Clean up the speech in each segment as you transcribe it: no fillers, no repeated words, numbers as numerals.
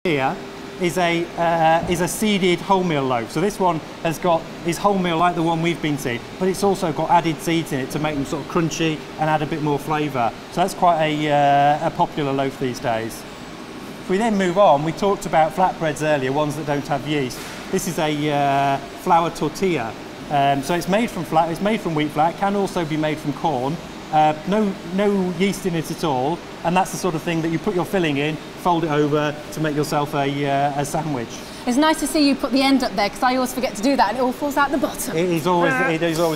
Here is a seeded wholemeal loaf. So this one is wholemeal like the one we've been seeing, but it's also got added seeds in it to make them sort of crunchy and add a bit more flavour. So that's quite a popular loaf these days. If we then move on, we talked about flatbreads earlier, ones that don't have yeast. This is a flour tortilla. So it's made from wheat flour. It can also be made from corn. No yeast in it at all, and that's the sort of thing that you put your filling in, fold it over to make yourself a sandwich. It's nice to see you put the end up there, because I always forget to do that and it all falls out the bottom. It is always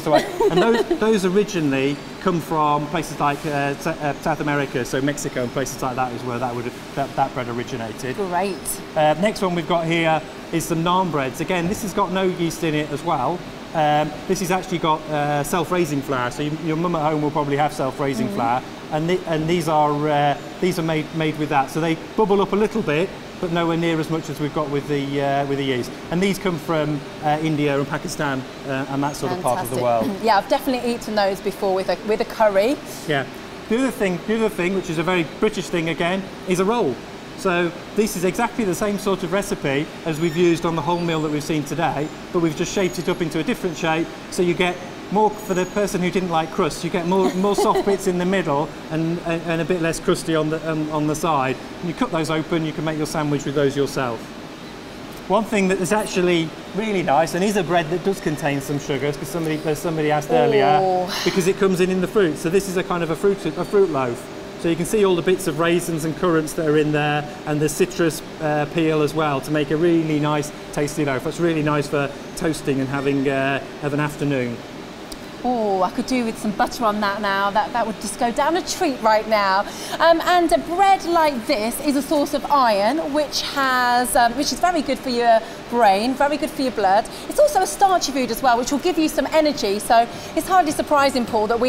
the way. And those originally come from places like South America, so Mexico and places like that is where that bread originated. Great. Next one we've got here is some naan breads. Again, this has got no yeast in it as well. This has actually got self-raising flour, so your mum at home will probably have self-raising flour, and these are made with that. So they bubble up a little bit, but nowhere near as much as we've got with the yeast. And these come from India and Pakistan and that sort of part of the world. Yeah, I've definitely eaten those before with a curry. Yeah. The other thing, which is a very British thing again, is a roll. So this is exactly the same sort of recipe as we've used on the wholemeal that we've seen today, but we've just shaped it up into a different shape, so you get more, for the person who didn't like crust, you get more soft bits in the middle and a bit less crusty on the side. And you cut those open, you can make your sandwich with those yourself. One thing that is actually really nice, and is a bread that does contain some sugars, because somebody asked earlier, because it comes in the fruit. So this is a kind of a fruit loaf. So you can see all the bits of raisins and currants that are in there, and the citrus peel as well, to make a really nice tasty loaf. That's really nice for toasting and having of an afternoon. Oh, I could do with some butter on that now. That would just go down a treat right now. And a bread like this is a source of iron, which is very good for your brain, very good for your blood. It's also a starchy food as well, which will give you some energy. So it's hardly surprising, Paul, that we